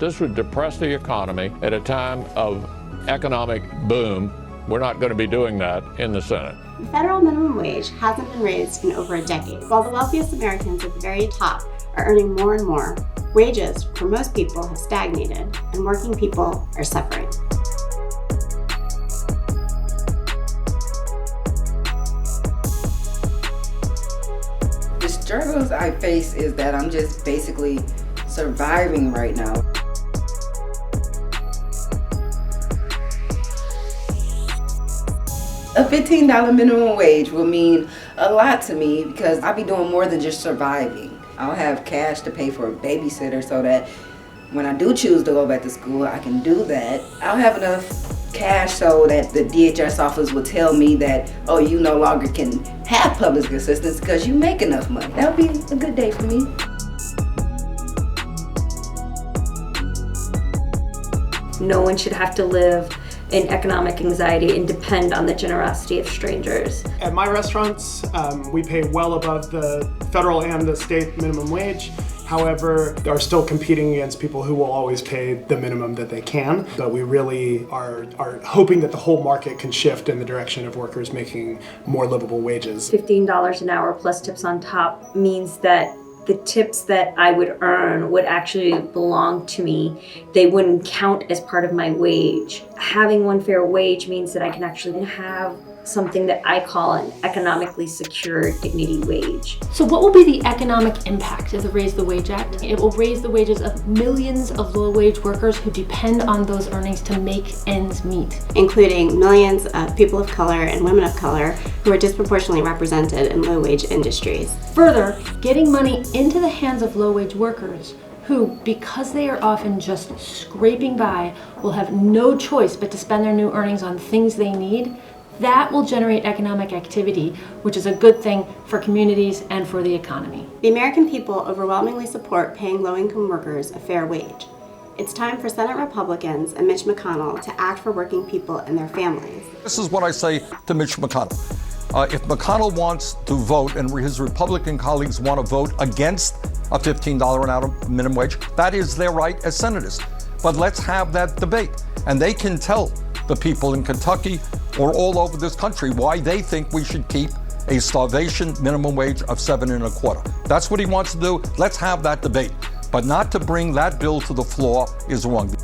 This would depress the economy at a time of economic boom. We're not going to be doing that in the Senate. The federal minimum wage hasn't been raised in over a decade. While the wealthiest Americans at the very top are earning more and more, wages for most people have stagnated, and working people are suffering. The struggles I face is that I'm just basically surviving right now. A $15 minimum wage will mean a lot to me because I'll be doing more than just surviving. I'll have cash to pay for a babysitter so that when I do choose to go back to school, I can do that. I'll have enough cash so that the DHS office will tell me that, oh, you no longer can have public assistance because you make enough money. That'll be a good day for me. No one should have to live in economic anxiety and depend on the generosity of strangers. At my restaurants, we pay well above the federal and the state minimum wage. However, are still competing against people who will always pay the minimum that they can. But we really are hoping that the whole market can shift in the direction of workers making more livable wages. $15 an hour plus tips on top means that the tips that I would earn would actually belong to me. They wouldn't count as part of my wage. Having one fair wage means that I can actually have something that I call an economically secure dignity wage. So what will be the economic impact of the Raise the Wage Act? It will raise the wages of millions of low-wage workers who depend on those earnings to make ends meet. Including millions of people of color and women of color who are disproportionately represented in low-wage industries. Further, getting money into the hands of low-wage workers who, because they are often just scraping by, will have no choice but to spend their new earnings on things they need. That will generate economic activity, which is a good thing for communities and for the economy. The American people overwhelmingly support paying low-income workers a fair wage. It's time for Senate Republicans and Mitch McConnell to act for working people and their families. This is what I say to Mitch McConnell. If McConnell wants to vote and his Republican colleagues want to vote against a $15 an hour minimum wage, that is their right as senators. But let's have that debate, and they can tell the people in Kentucky or all over this country why they think we should keep a starvation minimum wage of $7.25. That's what he wants to do. Let's have that debate. But not to bring that bill to the floor is wrong.